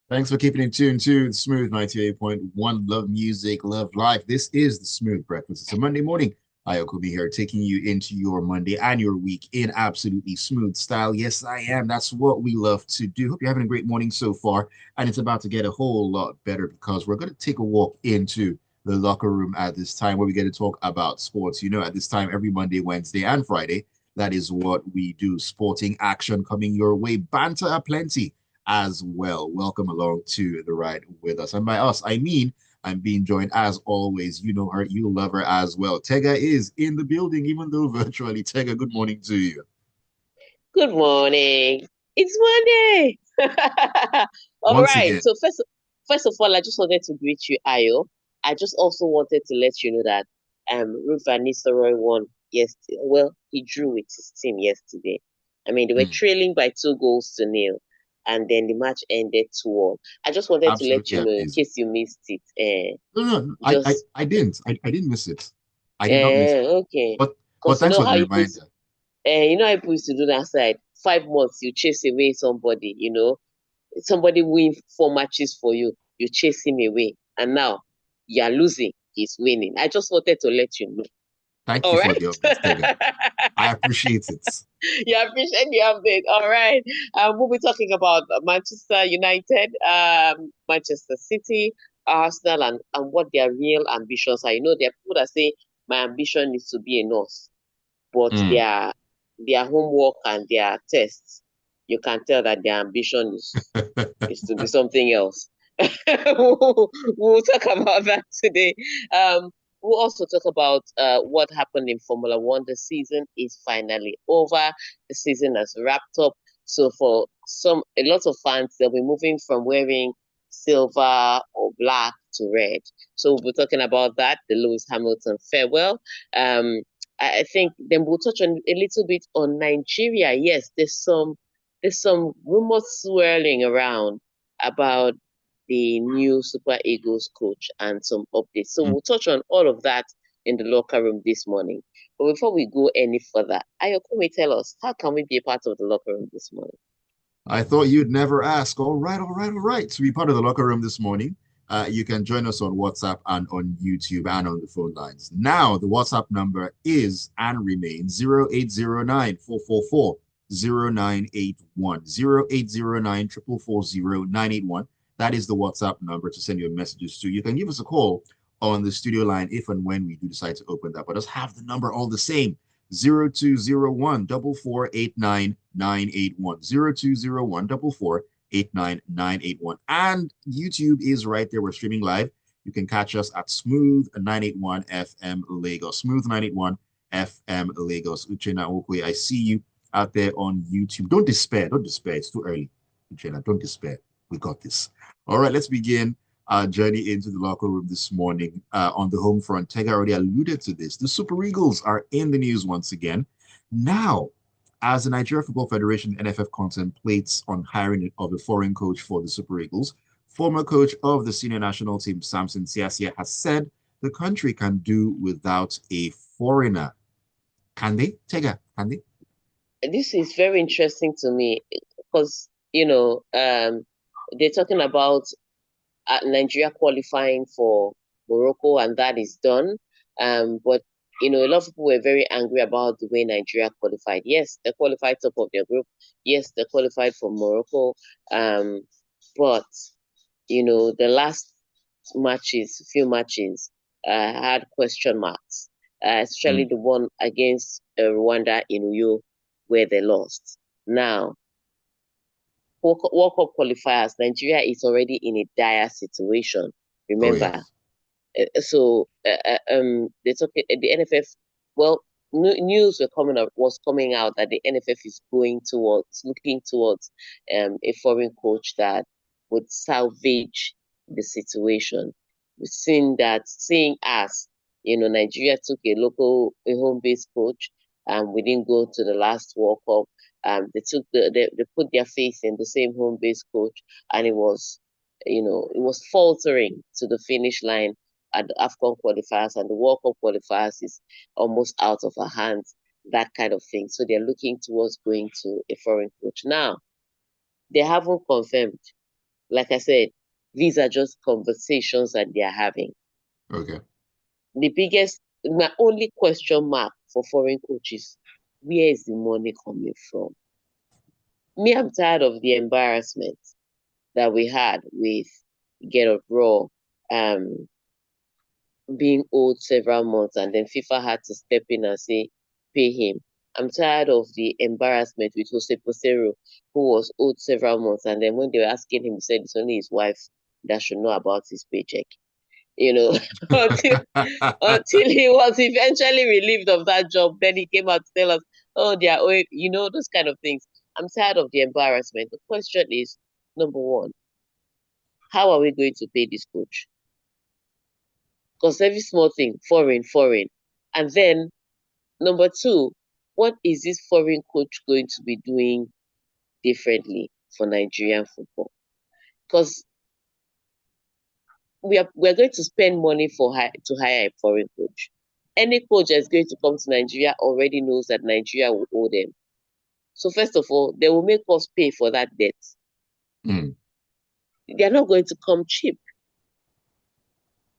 Thanks for keeping in tune to Smooth 98.1. Love music, love life. This is the Smooth Breakfast. It's a Monday morning. Ayokunmi here, taking you into your Monday and your week in absolutely smooth style. Yes, I am. That's what we love to do. Hope you're having a great morning so far. And it's about to get a whole lot better because we're going to take a walk into the locker room at this time where we get to talk about sports. You know, at this time, every Monday, Wednesday, and Friday, that is what we do. Sporting action coming your way. Banter aplenty as well. Welcome along to the ride with us. And by us, I mean I'm being joined as always. You know her, you love her as well. Tega is in the building, even though virtually. Tega, good morning to you. Good morning. It's Monday. All Once right. again, So first of all, I just wanted to greet you, Ayo. I just also wanted to let you know that Ruth Van Nistelrooy won yesterday. Well, he drew with his team yesterday. I mean, they were mm, trailing by 2 goals to nil, and then the match ended 2-1. I just wanted to let absolutely you know in amazing. case you missed it. No, no, no, Just I didn't. I didn't miss it. I did not miss it. okay. But Because you thanks know for the how you put reminder. people used to do that side. 5 months, you chase away somebody, somebody win 4 matches for you, you chase him away, and now you're losing, he's winning. I just wanted to let you know. Thank All you for right. the updates, Tega. I appreciate it. Yeah, I appreciate the update. All right. We'll be talking about Manchester United, Manchester City, Arsenal, and what their real ambitions are. There are people that say my ambition is to be a nurse, but Mm. their homework and their tests, you can tell that their ambition is to be something else. we'll talk about that today. We'll also talk about what happened in Formula One. The season is finally over. The season has wrapped up. So for a lot of fans, they'll be moving from wearing silver or black to red. So we'll be talking about that, the Lewis Hamilton farewell. Um, I think then we'll touch on a little bit on Nigeria. Yes, there's some rumors swirling around about the new Super Eagles coach and some updates. So Mm. we'll touch on all of that in the locker room this morning. But before we go any further, Ayokunmi, tell us, how can we be a part of the locker room this morning? I thought you'd never ask. All right, all right, all right. To be part of the locker room this morning, you can join us on WhatsApp and on YouTube and on the phone lines. Now, the WhatsApp number is and remains 0809 444 0981. 0809 444 That is the WhatsApp number to send your messages to. You can give us a call on the studio line if and when we do decide to open that, but just have the number all the same. 0201 4489981 0201 4489981. And YouTube is right there. We're streaming live. You can catch us at Smooth 981 FM Lagos. Smooth 981 FM Lagos. Uchena Okwe, I see you out there on YouTube. Don't despair. Don't despair. It's too early. Uchena, don't despair. We got this. All right, let's begin our journey into the locker room this morning. On the home front, Tega already alluded to this. The Super Eagles are in the news once again. Now, as the Nigeria Football Federation, NFF, contemplates on hiring of a foreign coach for the Super Eagles, former coach of the senior national team, Samson Siasia, has said the country can do without a foreigner. Can they? Tega, can they? This is very interesting to me because, they're talking about Nigeria qualifying for Morocco, and that is done. But a lot of people were very angry about the way Nigeria qualified. Yes, they qualified top of their group. Yes, they qualified for Morocco. Um, but the last few matches, had question marks, especially Mm, the one against Rwanda in Uyo, where they lost. Now, World Cup qualifiers, Nigeria is already in a dire situation. oh, Remember, yes. they took the NFF. Well, news was coming out that the NFF is looking towards a foreign coach that would salvage the situation. We've seen that, seeing as Nigeria took a home based coach, and we didn't go to the last World Cup. They put their faith in the same home based coach, and it was faltering to the finish line at the AFCON qualifiers, and the World Cup qualifiers is almost out of our hands, that kind of thing. So they're looking towards going to a foreign coach. Now, they haven't confirmed. like I said, these are just conversations that they are having. Okay. My only question mark for foreign coaches, where is the money coming from? Me, I'm tired of the embarrassment that we had with Get Up Raw being owed several months, and then FIFA had to step in and say, pay him. I'm tired of the embarrassment with Jose Posero, who was owed several months, and then when they were asking him, he said it's only his wife that should know about his paycheck. You know, until until he was eventually relieved of that job, then he came out to tell us, oh, they are owing, those kind of things. I'm tired of the embarrassment. The question is, number one, how are we going to pay this coach? Because every small thing, foreign, foreign. And then number two, what is this foreign coach going to be doing differently for Nigerian football? Because we're going to spend money to hire a foreign coach. Any coach that's going to come to Nigeria already knows that Nigeria will owe them. So first of all, they will make us pay for that debt. Mm. They're not going to come cheap.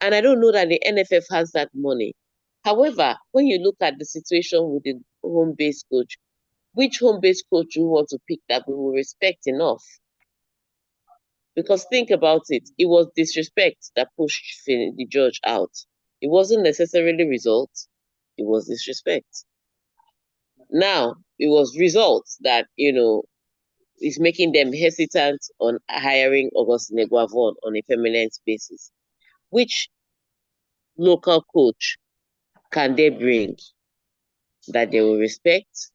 And I don't know that the NFF has that money. However, when you look at the situation with the home-based coach, which home-based coach do you want to pick that we will respect enough? Because think about it, it was disrespect that pushed the judge out. It wasn't necessarily results, it was disrespect. Now, it was results that, is making them hesitant on hiring Augustine Eguavon on a permanent basis. Which local coach can they bring that they will respect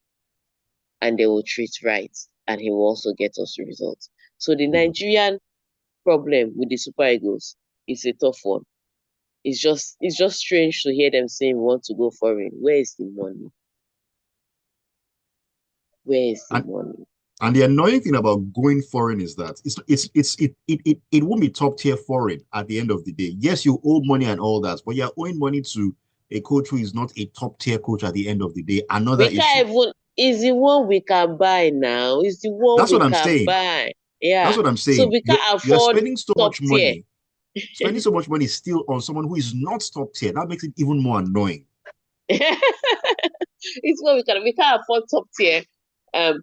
and they will treat right, and he will also get us results? So the Nigerian problem with the Super Eagles is a tough one. It's just strange to hear them saying we want to go foreign. Where is the money? Where is the And money? and the annoying thing about going foreign is that it won't be top tier foreign at the end of the day. Yes, you owe money and all that, but you're owing money to a coach who is not a top tier coach at the end of the day. Another We issue. can't even. Is the one we can buy now? Is the one That's we what I'm can saying. buy? That's Yeah. what I'm So saying. we can't You're afford spending so top much tier. money, spending so much money still on someone who is not top tier. That makes it even more annoying. It's what we can't afford top tier. Um,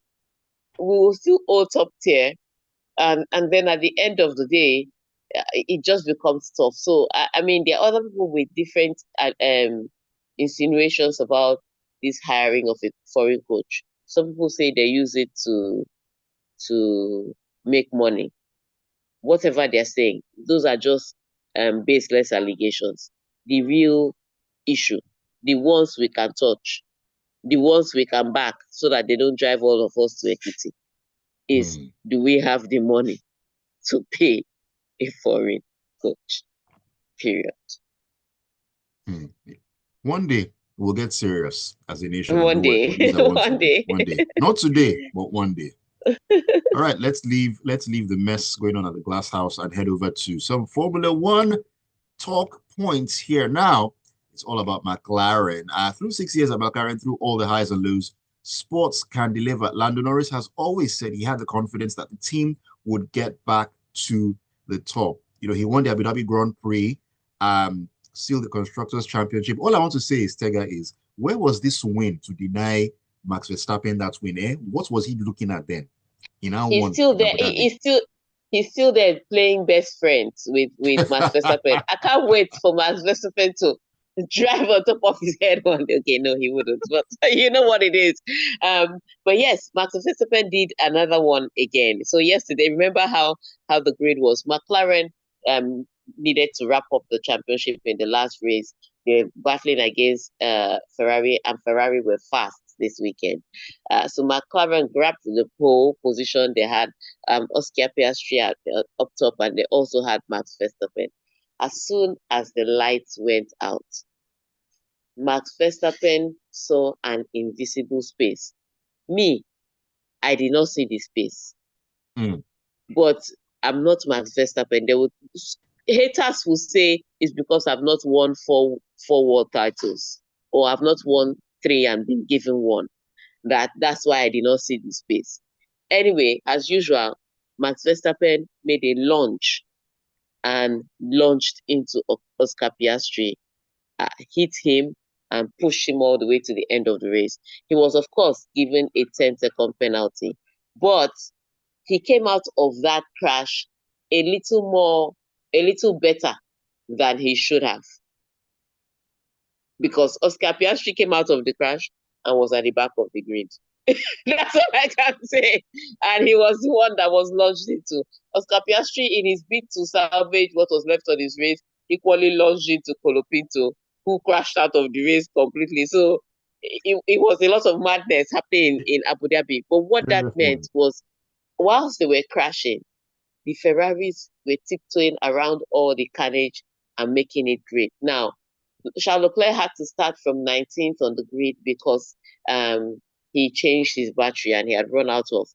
we will still owe top tier, and then at the end of the day, it just becomes tough. So I mean, there are other people with different insinuations about this hiring of a foreign coach. Some people say they use it to make money. Whatever they're saying, those are just baseless allegations. The real issue, the ones we can touch, the ones we can back, so that they don't drive all of us to equity, is Mm. do we have the money to pay a foreign coach? Period. Mm. One day we'll get serious as a nation and One know what it day, is I want to one do. day. One day. Not today, but one day. All right, let's leave the mess going on at the glass house and head over to some Formula One talk points here. Now, it's all about McLaren. Through 6 years at McLaren, through all the highs and lows, sports can deliver. Lando Norris has always said he had the confidence that the team would get back to the top. He won the Abu Dhabi Grand Prix, sealed the Constructors' Championship. All I want to say is, Tega, is where was this win to deny Max Verstappen that win? What was he looking at then? He now He's won still in there. Abu Dhabi. He's still there playing best friends with Max Verstappen. I can't wait for Max Verstappen to drive on top of his head one day. Okay, no, he wouldn't, but you know what it is. But yes, Max Verstappen did another one again. So yesterday, remember how the grid was? McLaren needed to wrap up the championship in the last race. They're battling against Ferrari, and Ferrari were fast this weekend. So McLaren grabbed the pole position. They had Oscar Piastri up top, and they also had Max Verstappen. As soon as the lights went out, Max Verstappen saw an invisible space. Me, I did not see the space, Mm. but I'm not Max Verstappen. Haters will say it's because I've not won four world titles, or I've not won three and been given one. That's why I did not see the space. Anyway, as usual, Max Verstappen made a launch and launched into Oscar Piastri, hit him and pushed him all the way to the end of the race. He was, of course, given a 10-second penalty, but he came out of that crash a little better than he should have, because Oscar Piastri came out of the crash and was at the back of the grid. That's all I can say. And he was the one that was launched into. Oscar Piastri, in his bid to salvage what was left on his race, equally launched into Colopinto, who crashed out of the race completely. So it was a lot of madness happening in Abu Dhabi. But what that meant was, whilst they were crashing, the Ferraris were tiptoeing around all the carnage and making it great. Now, Charles Leclerc had to start from 19th on the grid because he changed his battery and he had run out of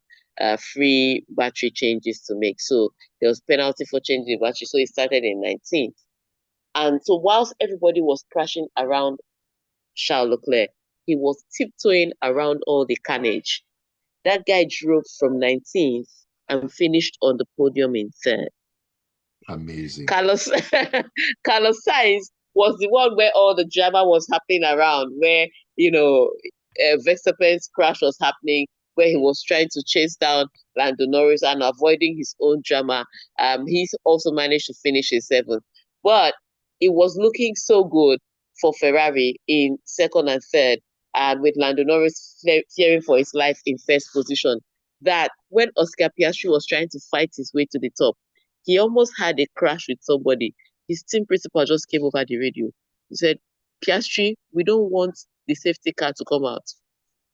free battery changes to make. So there was penalty for changing the battery. So he started in 19th. And so whilst everybody was crashing around Charles Leclerc, he was tiptoeing around all the carnage. That guy drove from 19th and finished on the podium in third. Amazing. Carlos Sainz was the one where all the drama was happening around, where, Verstappen's crash was happening, where he was trying to chase down Lando Norris and avoiding his own drama. He's also managed to finish in seventh. But it was looking so good for Ferrari in second and third, with Lando Norris fearing for his life in first position, that when Oscar Piastri was trying to fight his way to the top, he almost had a crash with somebody. His team principal just came over the radio. He said, Piastri, we don't want the safety car to come out.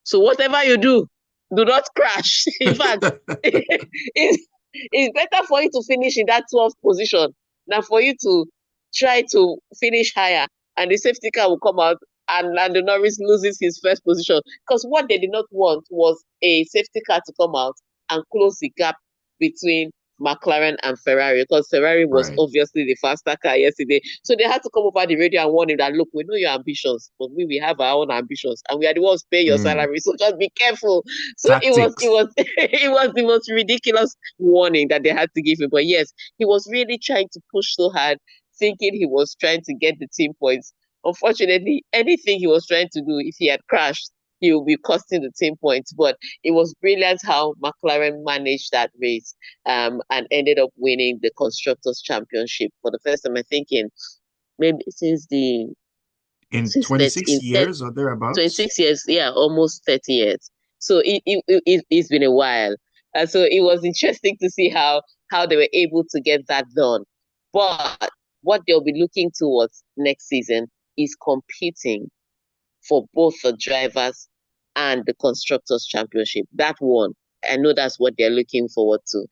So whatever you do not crash. In fact, it's better for you to finish in that 12th position than for you to try to finish higher and the safety car will come out and Lando Norris loses his first position. Because what they did not want was a safety car to come out and close the gap between McLaren and Ferrari, because Ferrari was obviously the faster car yesterday. So they had to come over the radio and warn him that, look, we know your ambitions, but we have our own ambitions and we are the ones paying your salary. So just be careful. So Tactics. it was the most ridiculous warning that they had to give him. But yes, he was really trying to push so hard, thinking he was trying to get the team points. Unfortunately, anything he was trying to do, if he had crashed, he will be costing the team points. But it was brilliant how McLaren managed that race, and ended up winning the Constructors' Championship for the first time, I think, in maybe since 26 years or thereabouts. 26 years, yeah, almost 30 years. So it's been a while. So it was interesting to see how they were able to get that done. But what they'll be looking towards next season is competing for both the drivers and the Constructors' Championship. That one, I know that's what they're looking forward to.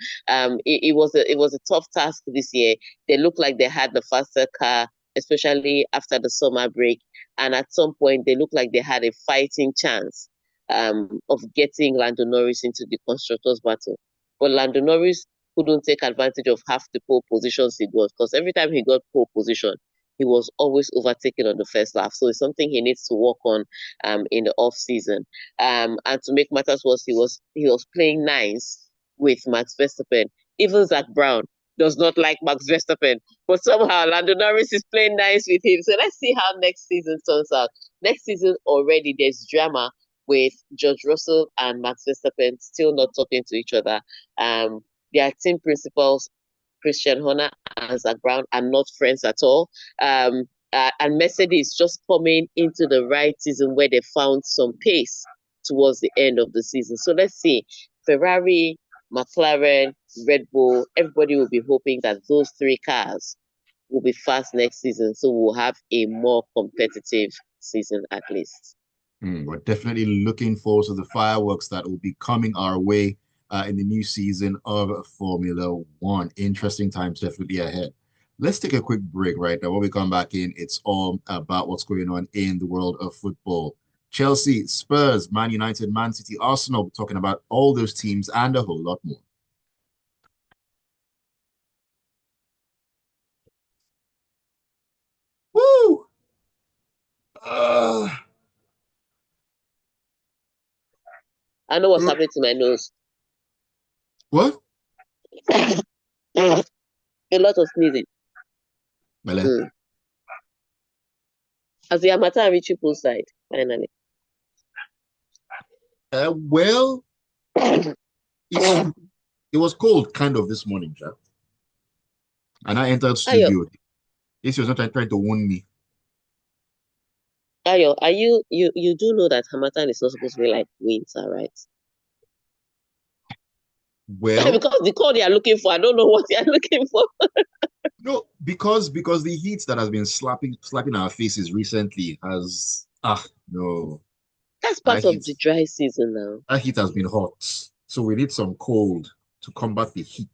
It was a tough task this year. They looked like they had the faster car, especially after the summer break, and at some point they looked like they had a fighting chance of getting Lando Norris into the Constructors' battle. But Lando Norris couldn't take advantage of half the pole positions he got, because every time he got pole position, he was always overtaken on the first lap. So it's something he needs to work on in the off season. And to make matters worse, he was playing nice with Max Verstappen. Even Zach Brown does not like Max Verstappen, but somehow Lando Norris is playing nice with him. So let's see how next season turns out. Next season already there's drama with George Russell and Max Verstappen still not talking to each other. Their team principals, Christian Horner and Zach Brown, are not friends at all. And Mercedes just coming into the right season where they found some pace towards the end of the season. So let's see. Ferrari, McLaren, Red Bull, everybody will be hoping that those three cars will be fast next season. So we'll have a more competitive season at least. We're definitely looking forward to the fireworks that will be coming our way in the new season of Formula One. Interesting times definitely ahead. Let's take a quick break right now. When we come back in, it's all about what's going on in the world of football. Chelsea, Spurs, Man United, Man City, Arsenal, we're talking about all those teams and a whole lot more. Woo! I know what's happening to my nose. What? A lot of sneezing. Mele. Mm. As the Hamatan reached poolside, finally. Well, it it was cold kind of this morning, Jack. And I entered Ayo, studio. This was not trying to warn me. Ayo, are you do know that Hamatan is not supposed to be like winter, right? Well, Because the call they are looking for, I don't know what they are looking for. no, because the heat that has been slapping our faces recently has no, That's that part of heat the dry season now. that heat has been hot. So we need some cold to combat the heat.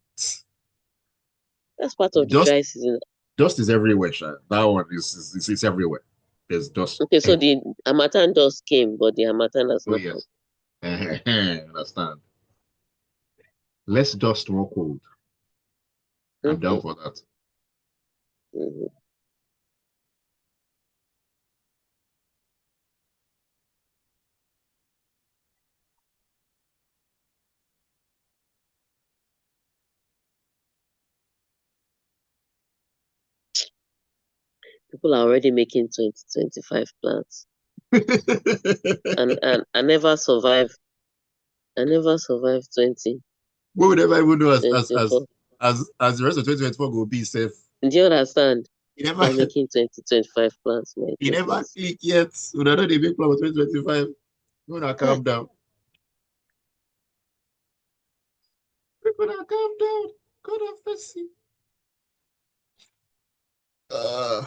That's part of the Dust dry season. dust is everywhere, Sha. That one is it's everywhere. There's dust Okay, so everywhere. the Hamatan dust came, but the Hamatan has Oh not come. yes. Understand. Less dust, more cold. I'm Mm-hmm, down for that. mm-hmm. People are already making 2025 plans. And I never survived. I never survived 2024. We would never even know as the rest of 2024 will be safe. Do you understand? You They never are making 2025 plans, my you never goodness. click yet. We don't know the big plan for 2025. We're gonna Hi. calm down. We're gonna calm down. God have mercy. Uh,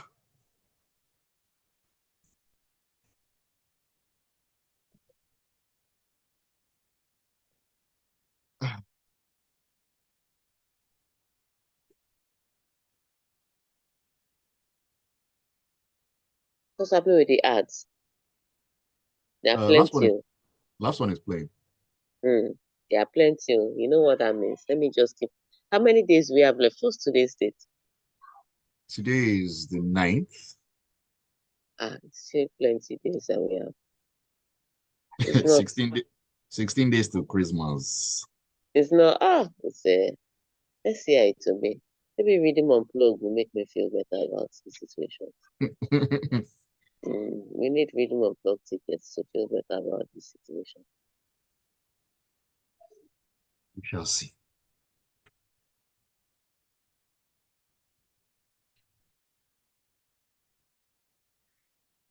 What's happening with the ads? There are uh, last one is plenty. last one is playing. Hmm. There are plenty. You know what that means. Let me just keep. How many days we have left? What's today's date? Today is the 9th. It's still plenty days that we have. It's not. 16 days to Christmas. It's not. It's a. Let's see how it will be. Maybe reading unplug will make me feel better about the situation. We We need reading unplug tickets to feel better about the situation. shall see.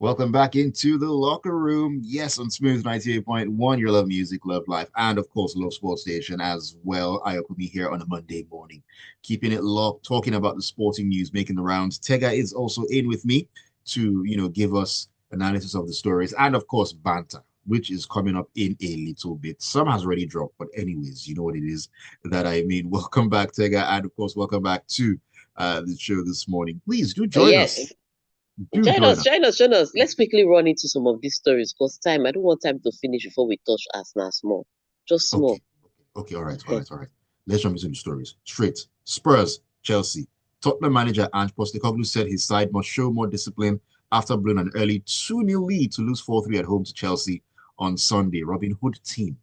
Welcome back into the locker room. Yes, on Smooth 98.1, your love music, love life, and of course, love sports station as well. Ayokunmi here on a Monday morning, keeping it locked, talking about the sporting news, making the rounds. Tega is also in with me to, give us analysis of the stories and, of course, banter, which is coming up in a little bit. Some has already dropped, but anyways, you know what it is that I mean. Welcome back, Tega, and of course, welcome back to the show this morning. Please do join Yeah, us. Do join join us, us. join us, join us. Let's quickly run into some of these stories because time, I don't want time to finish before we touch Arsenal small. Just small. Okay. Okay. All right. All right. All right. Let's jump into the stories. Straight. Spurs, Chelsea. Tottenham manager Ange Postecoglou said his side must show more discipline after blowing an early 2-0 lead to lose 4-3 at home to Chelsea on Sunday. Robin Hood team.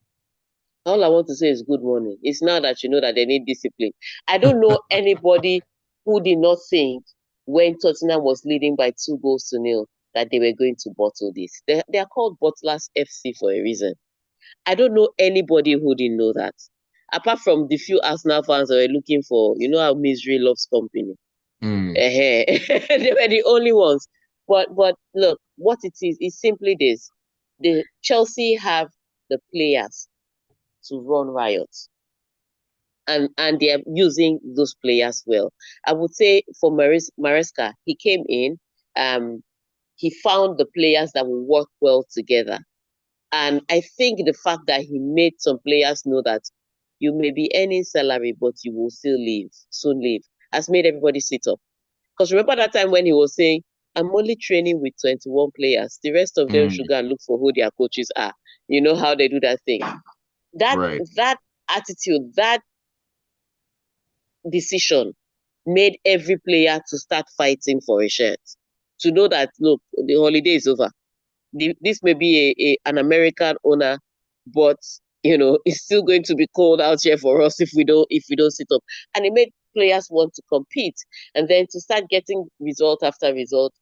All I want to say is good morning. It's now that you know that they need discipline. I don't know anybody who did not think when Tottenham was leading by 2 goals to nil that they were going to bottle this. They are called Bottlers FC for a reason. I don't know anybody who didn't know that. Apart from the few Arsenal fans that were looking for, you know how misery loves company. Mm, They were the only ones. But look, what it is simply this. The Chelsea have the players to run riots. And they're using those players well. I would say for Maresca, he came in, he found the players that will work well together. And I think the fact that he made some players know that you may be earning salary, but you will still soon leave, has made everybody sit up. Because remember that time when he was saying, I'm only training with 21 players. The rest of them should mm, go and look for who their coaches are. You know how they do that thing. That right. that attitude, that decision made every player to start fighting for a shirt. To know that look, the holiday is over. This may be an American owner, but it's still going to be cold out here for us if we don't sit up. And it made players want to compete. And then to start getting result after result,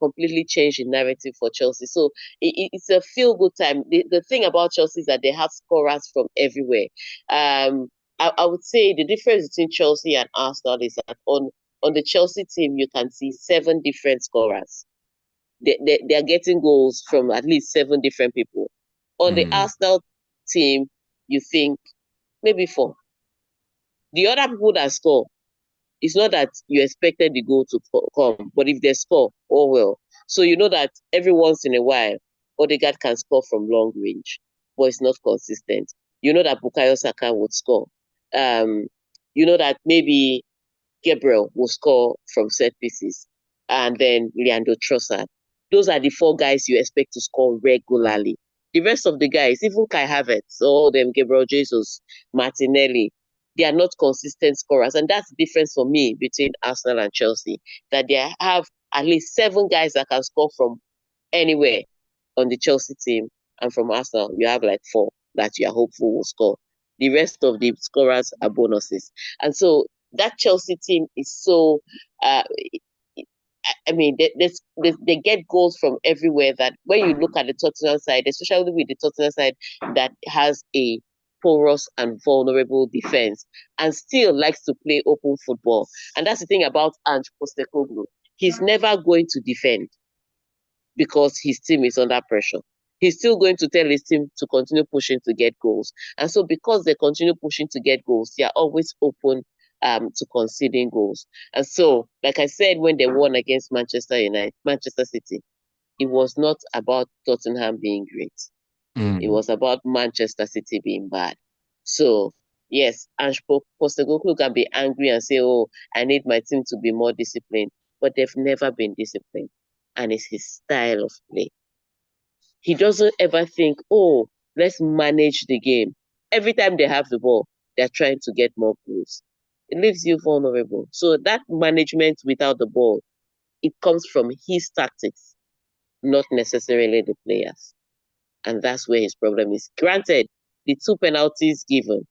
completely change the narrative for Chelsea. So it's a feel-good time. The thing about Chelsea is that they have scorers from everywhere. I would say the difference between Chelsea and Arsenal is that on the Chelsea team, you can see 7 different scorers. They are getting goals from at least 7 different people. On the Arsenal team, you think maybe 4. The other people that score, it's not that you expected the goal to come, but if they score, oh well. So you know that every once in a while, Odegaard can score from long range, but it's not consistent. You know that Bukayo Saka would score. Um, you know that maybe Gabriel will score from set pieces, and then Leandro Trossard. Those are the 4 guys you expect to score regularly. The rest of the guys, even Kai Havertz, all them, Gabriel Jesus, Martinelli, they are not consistent scorers. And that's the difference for me between Arsenal and Chelsea, that they have at least 7 guys that can score from anywhere on the Chelsea team. And from Arsenal, you have like 4 that you are hopeful will score. The rest of the scorers are bonuses. And so that Chelsea team is so, I mean, they get goals from everywhere that when you look at the Tottenham side, especially with the Tottenham side that has a porous and vulnerable defense and still likes to play open football. And that's the thing about Ange Postecoglou. He's never going to defend because his team is under pressure. He's still going to tell his team to continue pushing to get goals. And so because they continue pushing to get goals, they are always open to conceding goals. And so, like I said, when they won against Manchester City, it was not about Tottenham being great. It was about Manchester City being bad. So, yes, Ange Postecoglou can be angry and say, oh, I need my team to be more disciplined. But they've never been disciplined. And it's his style of play. He doesn't ever think, oh, let's manage the game. Every time they have the ball, they're trying to get more goals. It leaves you vulnerable. So that management without the ball, it comes from his tactics, not necessarily the players. And that's where his problem is. Granted, the 2 penalties given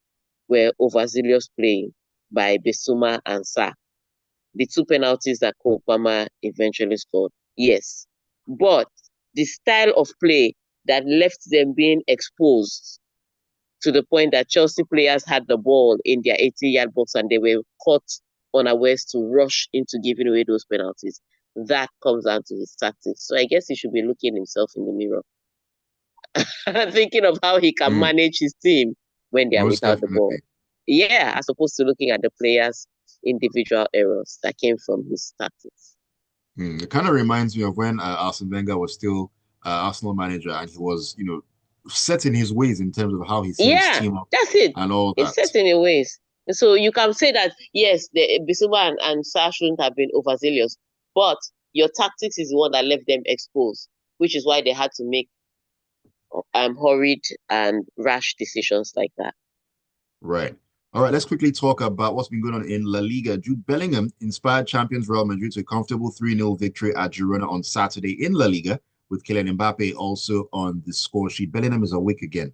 were overzealous playing by Bissouma and Sarr. The 2 penalties that Cole Palmer eventually scored, yes. But the style of play that left them being exposed to the point that Chelsea players had the ball in their 80-yard box and they were caught unawares to rush into giving away those penalties. That comes down to his tactics. So I guess he should be looking himself in the mirror and thinking of how he can manage his team when they are Most without definitely. the ball. Yeah, as opposed to looking at the players' individual errors that came from his tactics. It kind of reminds me of when Arsene Wenger was still Arsenal manager and he was, set in his ways in terms of how he set his Yeah, team up that's it. and all It's that. set in a ways. So you can say that, yes, the Bissouma and Sarr shouldn't have been overzealous, but your tactics is the one that left them exposed, which is why they had to make hurried and rash decisions like that. Right. All right, let's quickly talk about what's been going on in La Liga. Jude Bellingham inspired champions Real Madrid to a comfortable 3-0 victory at Girona on Saturday in La Liga, with Kylian Mbappe also on the score sheet. Bellingham is awake again.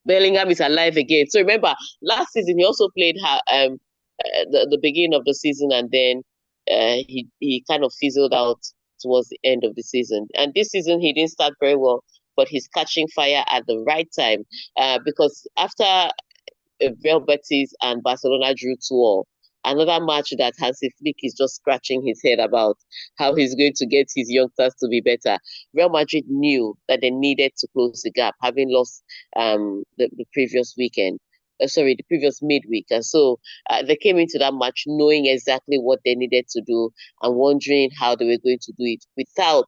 Bellingham is alive again. So remember, last season he also played the beginning of the season, and then he kind of fizzled out towards the end of the season. And this season he didn't start very well, but he's catching fire at the right time because after Real Betis and Barcelona drew 2-2. Another match that Hansi Flick is just scratching his head about how he's going to get his youngsters to be better. Real Madrid knew that they needed to close the gap, having lost the previous weekend. The previous midweek. And so they came into that match knowing exactly what they needed to do and wondering how they were going to do it without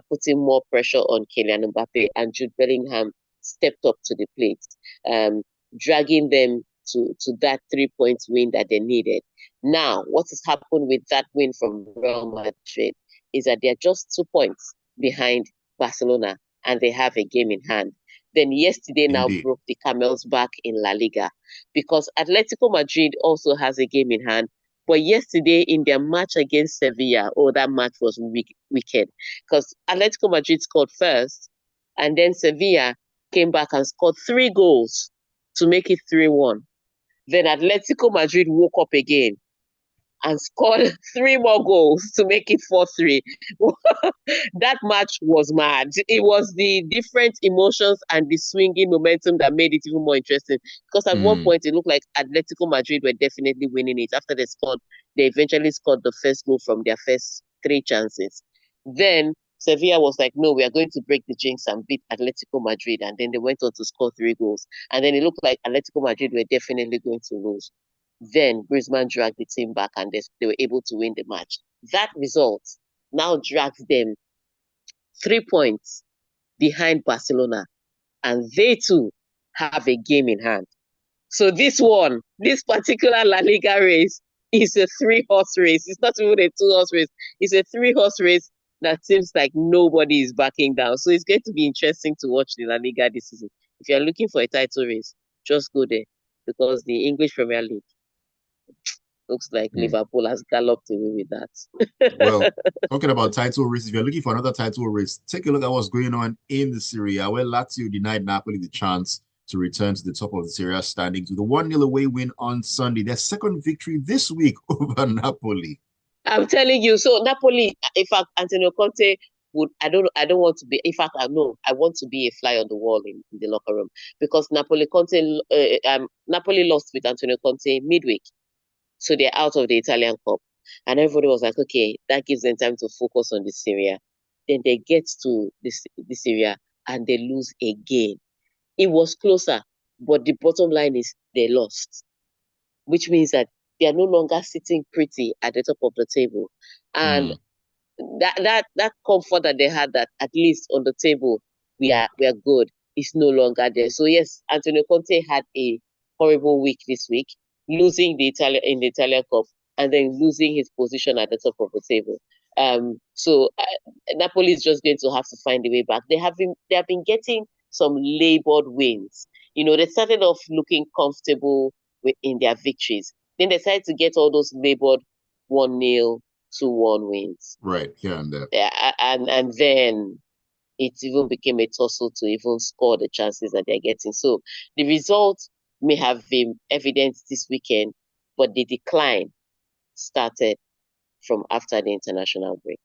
putting more pressure on Kylian Mbappe. And Jude Bellingham stepped up to the plate. Dragging them to that 3-point win that they needed. Now, what has happened with that win from Real Madrid is that they're just 2 points behind Barcelona and they have a game in hand. Then yesterday now Indeed. broke the camel's back in La Liga because Atletico Madrid also has a game in hand. But yesterday in their match against Sevilla, that match was wicked because Atletico Madrid scored first and then Sevilla came back and scored 3 goals to make it 3-1. Then Atletico Madrid woke up again and scored 3 more goals to make it 4-3. That match was mad. It was the different emotions and the swinging momentum that made it even more interesting. Because at one point, it looked like Atletico Madrid were definitely winning it. After they eventually scored the first goal from their first 3 chances. Then Sevilla was like, no, we are going to break the jinx and beat Atletico Madrid. And then they went on to score 3 goals. And then it looked like Atletico Madrid were definitely going to lose. Then Griezmann dragged the team back and they were able to win the match. That result now drags them 3 points behind Barcelona, and they too have a game in hand. So this particular La Liga race is a 3-horse race. It's not even a 2-horse race. It's a 3-horse race that seems like nobody is backing down. So it's going to be interesting to watch the La Liga this season. If you're looking for a title race, just go there, because the English Premier League looks like Liverpool has galloped away with that. Well, talking about title race, if you're looking for another title race, take a look at what's going on in the Serie A, where Lazio denied Napoli the chance to return to the top of the Serie A standings with a 1-0 away win on Sunday. Their second victory this week over Napoli. I'm telling you, so Napoli, in fact, Antonio Conte I don't want to be, in fact, I know, I want to be a fly on the wall in the locker room, because Napoli lost with Antonio Conte midweek. So they're out of the Italian Cup. And everybody was like, okay, that gives them time to focus on the Serie A. Then they get to the Serie A and they lose again. It was closer, but the bottom line is they lost, which means that they are no longer sitting pretty at the top of the table. And that comfort that they had, that at least on the table we are good, is no longer there. So yes, Antonio Conte had a horrible week this week, losing in the Italian Cup, and then losing his position at the top of the table. So Napoli is just going to have to find a way back. They have been getting some labored wins. They started off looking comfortable in their victories. Then they decided to get all those labored 1-0, 2-1 wins. Right, here and there. And then it even became a tussle to even score the chances that they're getting. So the result may have been evident this weekend, but the decline started from after the international break.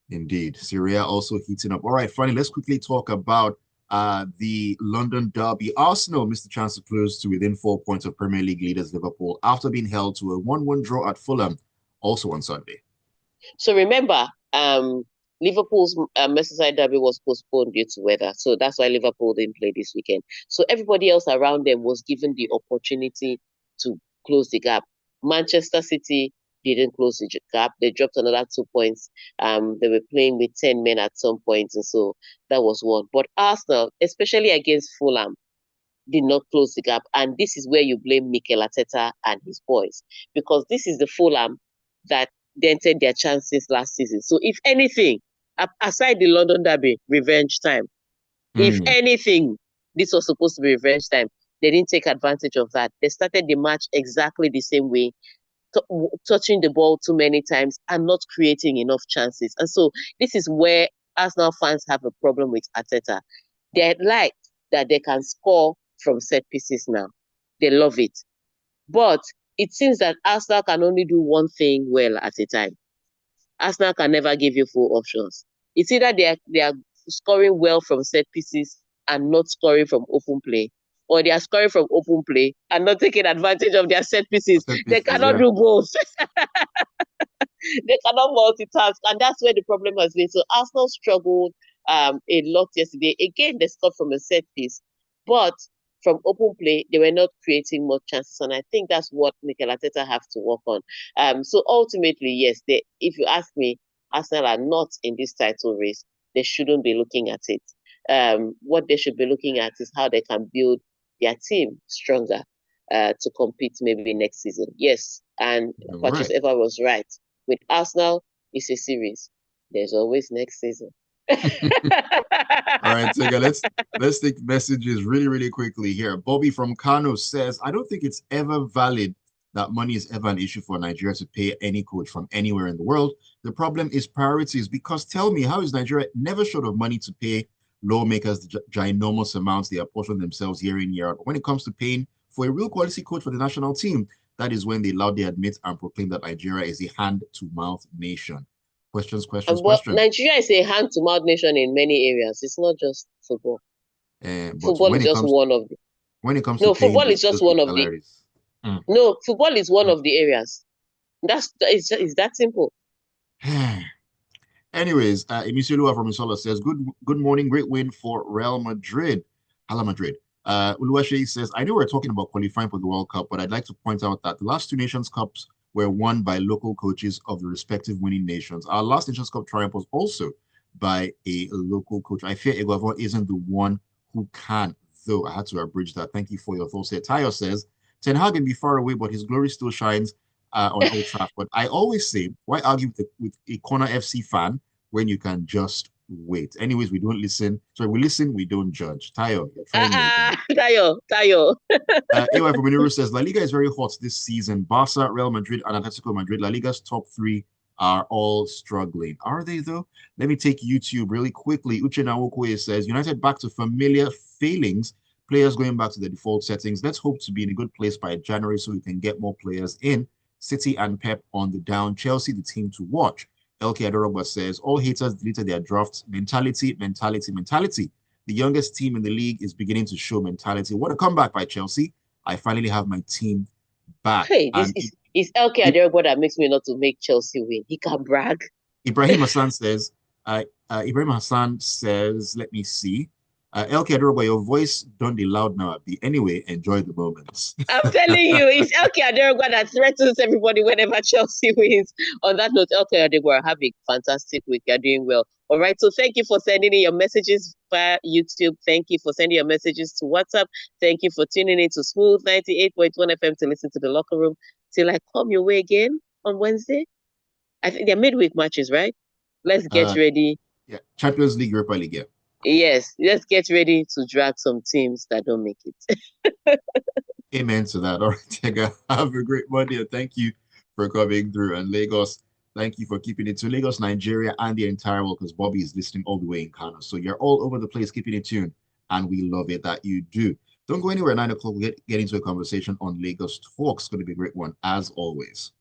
Indeed. Syria also heating up. All right, finally, let's quickly talk about the London derby. Arsenal missed the chance to close to within 4 points of Premier League leaders Liverpool after being held to a 1-1 draw at Fulham, also on Sunday. So remember, Liverpool's Merseyside derby was postponed due to weather. So that's why Liverpool didn't play this weekend. So everybody else around them was given the opportunity to close the gap. Manchester City didn't close the gap. They dropped another 2 points. They were playing with 10 men at some point, and so that was one. But Arsenal, especially against Fulham, did not close the gap. And this is where you blame Mikel Arteta and his boys, because this is the Fulham that dented their chances last season. So if anything, aside the London derby, revenge time. If anything, this was supposed to be revenge time. They didn't take advantage of that. They started the match exactly the same way, touching the ball too many times and not creating enough chances. And so this is where Arsenal fans have a problem with Arteta. They like that they can score from set pieces now. They love it. But it seems that Arsenal can only do one thing well at a time. Arsenal can never give you full options. It's either they are scoring well from set pieces and not scoring from open play, or they are scoring from open play and not taking advantage of their set pieces. They cannot do both. They cannot multitask, and that's where the problem has been. So Arsenal struggled a lot yesterday. Again, they scored from a set piece, but from open play, they were not creating more chances, and I think that's what Mikel Arteta have to work on. So ultimately, yes, if you ask me, Arsenal are not in this title race. They shouldn't be looking at it. What they should be looking at is how they can build their team stronger to compete maybe next season. Yes, and Patrice Evra was right. With Arsenal, it's a series. There's always next season. All right, Tega, let's take messages really, really quickly here. Bobby from Kano says, I don't think it's ever valid that money is ever an issue for Nigeria to pay any coach from anywhere in the world. The problem is priorities, because tell me, how is Nigeria never short of money to pay lawmakers the ginormous amounts they apportion themselves year in, year out? When it comes to paying for a real quality coach for the national team, That is when they loudly admit and proclaim that Nigeria is a hand-to-mouth nation. Questions, questions, But questions. Nigeria is a hand-to-mouth nation in many areas. It's not just football. But Football is just one of the. when it comes to No, paying football is those just big one of the. salaries. Mm. No, football is one of the areas. It's that simple. Anyways, Emisiolua from Isola says, good morning, great win for Real Madrid. Hala Madrid. Uluwase says, I know we're talking about qualifying for the World Cup, but I'd like to point out that the last two Nations Cups were won by local coaches of the respective winning nations. Our last Nations Cup triumph was also by a local coach. I fear Eguavon isn't the one who can, though. I had to abridge that. Thank you for your thoughts here. Tayo says, Ten Hag can be far away, but his glory still shines on Old Trafford. I always say, why argue with a corner FC fan when you can just wait? Anyways, we don't listen. Sorry, we listen, we don't judge. Tayo, you're trying me again. Tayo. AY Fominiru says La Liga is very hot this season. Barca, Real Madrid, and Atletico Madrid. La Liga's top three are all struggling. Are they though? Let me take YouTube really quickly. Uche Nawokoye says United back to familiar failings. Players going back to the default settings. Let's hope to be in a good place by January so we can get more players in. City and Pep on the down. Chelsea, the team to watch. LK Adorogba says all haters deleted their drafts. Mentality, mentality, mentality. The youngest team in the league is beginning to show mentality. What a comeback by Chelsea. I finally have my team back. Hey, this And is LK Aderogba that makes me not to make Chelsea win. He can brag. Ibrahim Hassan says, Ibrahim Hassan says, let me see. LK Adorogba, your voice don't be loud now. Anyway, enjoy the moments. I'm telling you, it's LK Aderogba that threatens everybody whenever Chelsea wins. On that note, LK Aderogba, have a fantastic week. You're doing well. All right. So thank you for sending in your messages via YouTube. Thank you for sending your messages to WhatsApp. Thank you for tuning in to Smooth 98.1 FM to listen to the locker room. Till I come your way again on Wednesday. I think they're midweek matches, right? Let's get ready. Yeah, Champions League, Europa League. Yeah. Yes, let's get ready to drag some teams that don't make it. Amen to that. All right, Tega, have a great Monday and thank you for coming through. And Lagos, thank you for keeping it to Lagos, Nigeria, and the entire world because Bobby is listening all the way in Ghana. So you're all over the place keeping it tuned, and we love it that you do. Don't go anywhere. 9 o'clock, we'll get into a conversation on Lagos Talks. It's going to be a great one, as always.